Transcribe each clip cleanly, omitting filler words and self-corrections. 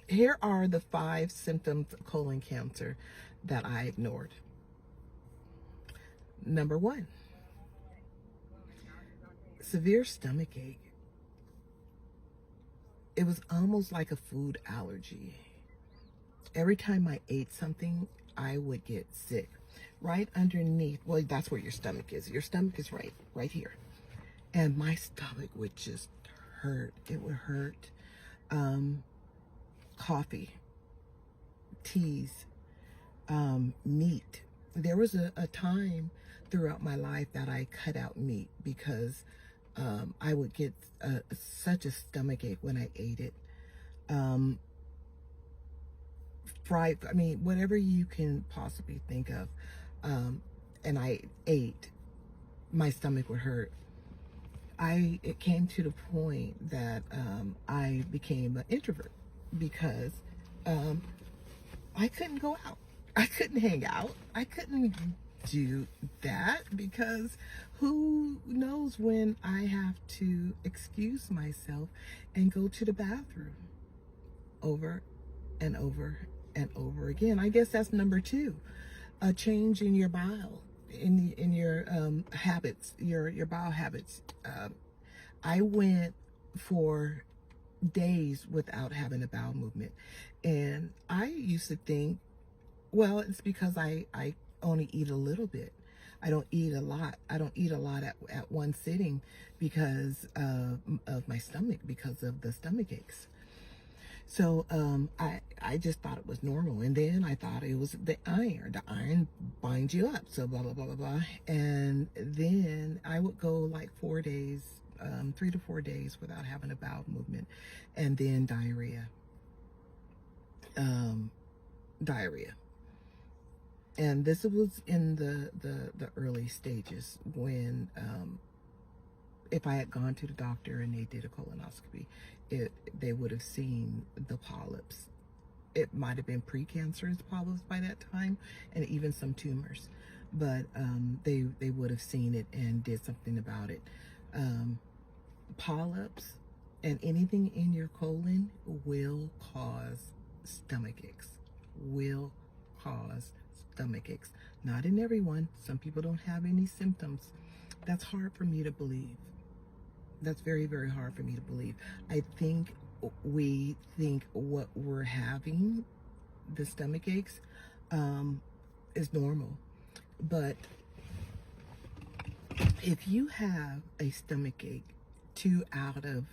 Here are the 5 symptoms of colon cancer that I ignored. Number 1, severe stomach ache. It was almost like a food allergy. Every time I ate something, I would get sick. Right underneath, well, that's where your stomach is. Your stomach is right here. And my stomach would just hurt. It would hurt. Coffee, teas, meat. There was a time throughout my life that I cut out meat because I would get such a stomach ache when I ate it. Fried, I mean, whatever you can possibly think of, and I ate, my stomach would hurt. It came to the point that I became an introvert because I couldn't go out. I couldn't hang out. I couldn't do that because who knows when I have to excuse myself and go to the bathroom over and over and over again. I guess that's number 2, a change in your bile, in your habits, your bowel habits. I went for days without having a bowel movement, and I used to think, well, it's because I only eat a little bit. I don't eat a lot. I don't eat a lot at one sitting because of my stomach, because of the stomach aches. So I just thought it was normal. And then I thought it was the iron. The iron binds you up. So blah, blah, blah, blah, blah. And then I would go like 4 days, 3 to 4 days without having a bowel movement. And then diarrhea. Diarrhea. And this was in the early stages when if I had gone to the doctor and they did a colonoscopy, they would have seen the polyps. It might have been precancerous polyps by that time, and even some tumors, but they would have seen it and did something about it. Polyps and anything in your colon will cause stomach aches. Will cause stomach aches. Not in everyone. Some people don't have any symptoms. That's hard for me to believe. That's very, very hard for me to believe. I think we think what we're having, the stomach aches, is normal. But if you have a stomach ache 2 out of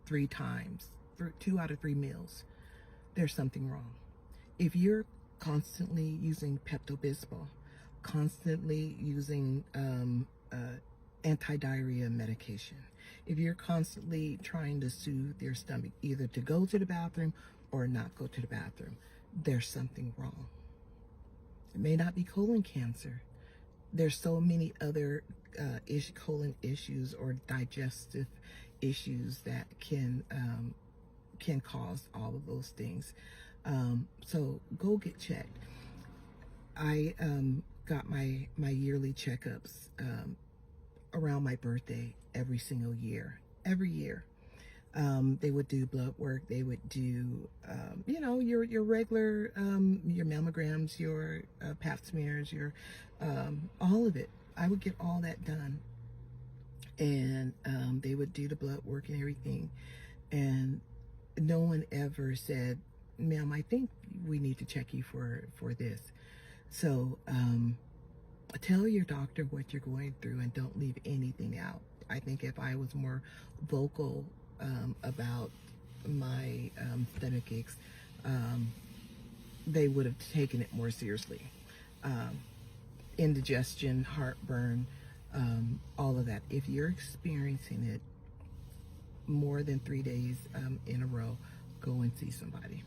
3 times, 2 out of 3 meals, there's something wrong. If you're constantly using Pepto-Bismol, constantly using anti-diarrhea medication, if you're constantly trying to soothe your stomach, either to go to the bathroom or not go to the bathroom, there's something wrong. It may not be colon cancer. There's so many other colon issues or digestive issues that can cause all of those things. So go get checked. I got my yearly checkups around my birthday every single year. Every year. They would do blood work. They would do, your regular, your mammograms, your pap smears, your, all of it. I would get all that done. And they would do the blood work and everything. And no one ever said, ma'am, I think we need to check you for this. So tell your doctor what you're going through and don't leave anything out. I think if I was more vocal about my stomach aches, they would have taken it more seriously. Indigestion, heartburn, all of that. If you're experiencing it more than 3 days in a row, go and see somebody.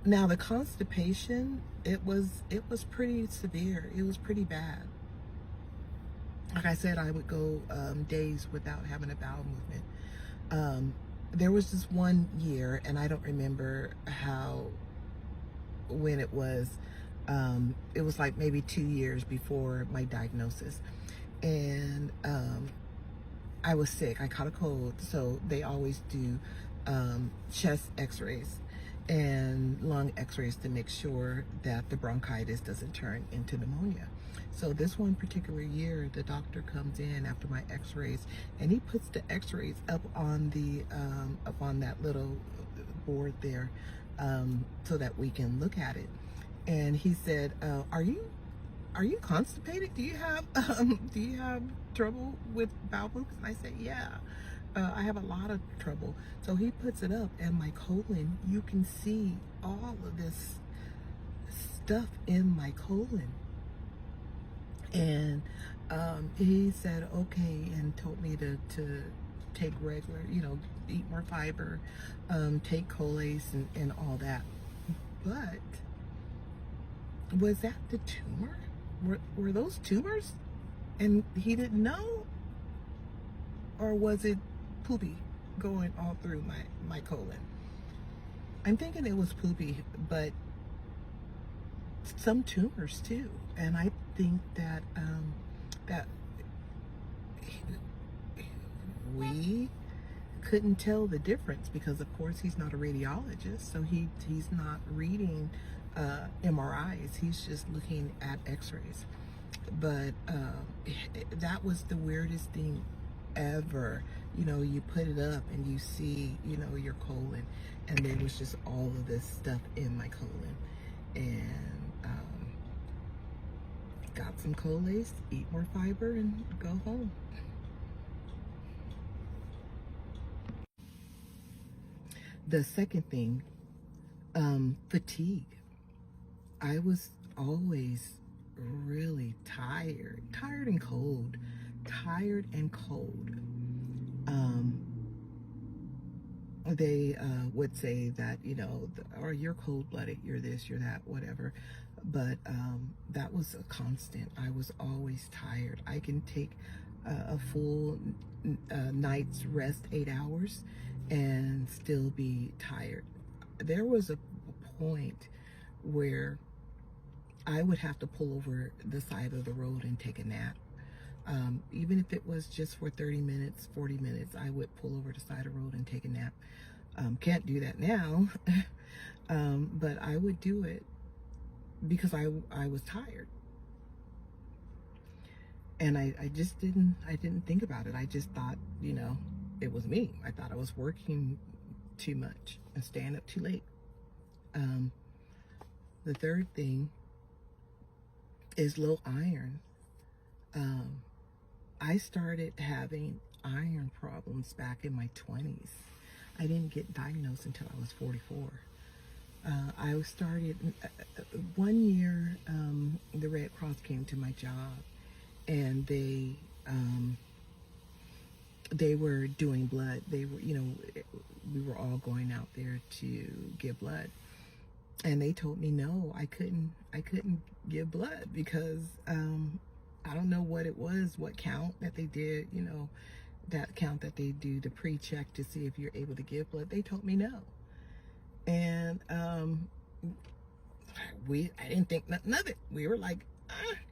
Now the constipation, it was pretty severe. It was pretty bad. Like I said, I would go days without having a bowel movement. There was this one year, and I don't remember when it was. It was like maybe 2 years before my diagnosis, and I was sick. I caught a cold, so they always do chest x-rays and lung x-rays to make sure that the bronchitis doesn't turn into pneumonia. So this one particular year, the doctor comes in after my x-rays and he puts the x-rays up on the up on that little board there, so that we can look at it. And he said, are you constipated? Do you have trouble with bowel movements? And I said, yeah, I have a lot of trouble. So he puts it up, and my colon, you can see all of this stuff in my colon. And he said, okay, and told me to take regular, eat more fiber, take Colace and all that. But was that the tumor? Were those tumors? And he didn't know? Or was it poopy going all through my colon? I'm thinking it was poopy, but some tumors too. And I think that that we couldn't tell the difference, because of course he's not a radiologist, so he's not reading MRIs, he's just looking at x-rays. But that was the weirdest thing ever. You put it up and you see, your colon, and there was just all of this stuff in my colon. And got some Colace, eat more fiber, and go home. The second thing, fatigue. I was always really tired and cold, They would say that, or you're cold-blooded, you're this, you're that, whatever. But that was a constant. I was always tired. I can take a full night's rest, 8 hours, and still be tired. There was a point where I would have to pull over the side of the road and take a nap. Even if it was just for 30 minutes, 40 minutes, I would pull over the side of the road and take a nap. Can't do that now, but I would do it because I was tired. And I just didn't think about it. I just thought, it was me. I thought I was working too much and staying up too late. The third thing is low iron. I started having iron problems back in my 20s. I didn't get diagnosed until I was 44. I started, one year, the Red Cross came to my job, and they were doing blood. They were, we were all going out there to give blood. And they told me, no, I couldn't give blood because, I don't know what it was, what count that they did, that count that they do to pre-check to see if you're able to give blood. They told me no. And I didn't think nothing of it. We were like,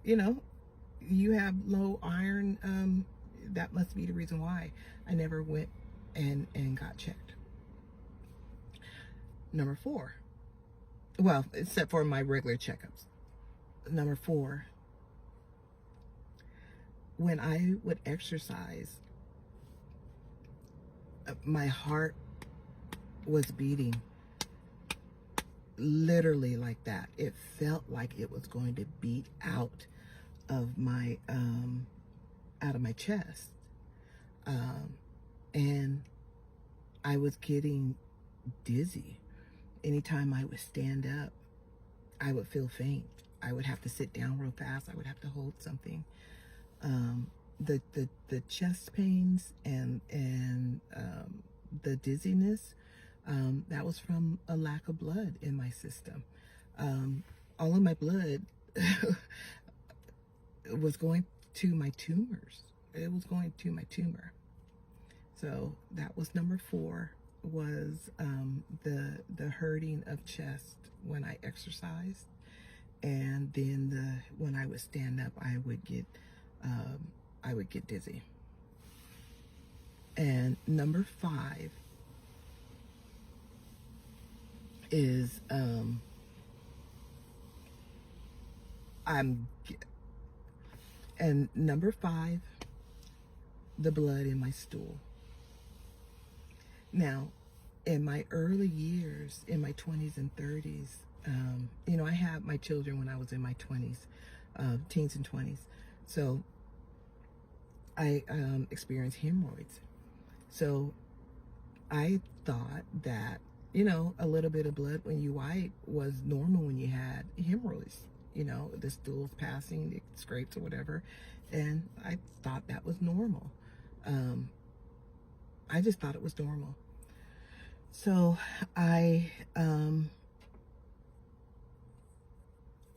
you have low iron, that must be the reason why. I never went and got checked. Number 4, well, except for my regular checkups. Number 4, when I would exercise, my heart was beating literally like that. It felt like it was going to beat out of my chest, and I was getting dizzy. Anytime I would stand up, I would feel faint. I would have to sit down real fast. I would have to hold something. The chest pains and the dizziness, that was from a lack of blood in my system. All of my blood was going to my tumors. It was going to my tumor. So that was number 4, was the hurting of chest when I exercised, and then when I would stand up, I would get dizzy. And number 5 is I'm and number 5, the blood in my stool. Now, in my early years, in my 20s and 30s, you know, I had my children when I was in my 20s, teens and 20s. So I experienced hemorrhoids. So I thought that, you know, a little bit of blood when you wipe was normal when you had hemorrhoids. You know, the stool's passing, it scrapes or whatever. And I thought that was normal. I just thought it was normal. So I,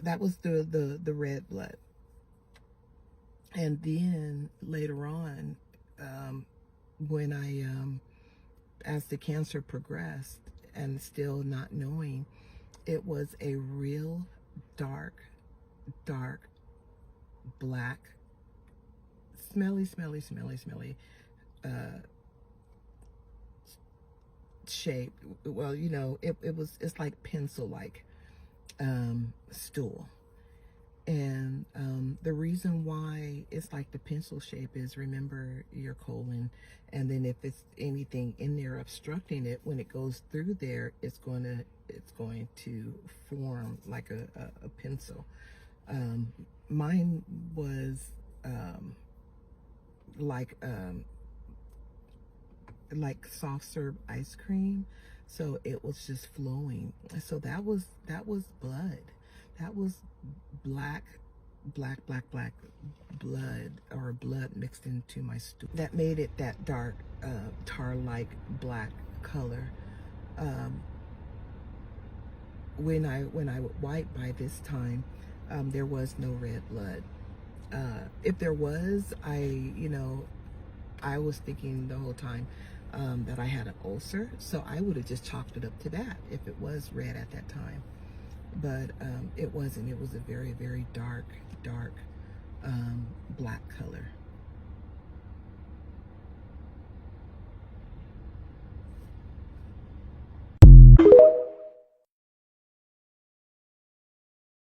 that was the red blood. And then later on, when I, as the cancer progressed and still not knowing, it was a real dark black, smelly shape. Well, you know, it's like pencil like stool. And the reason why it's like the pencil shape is, remember your colon, and then if it's anything in there obstructing it, when it goes through there, it's going to form like a pencil. Mine was like soft serve ice cream, so it was just flowing. So that was blood. That was black blood, or blood mixed into my stool. That made it that dark, tar-like black color. When I would wipe by this time, there was no red blood. If there was, I was thinking the whole time that I had an ulcer, so I would have just chalked it up to that if it was red at that time. But it wasn't. It was a very dark black color.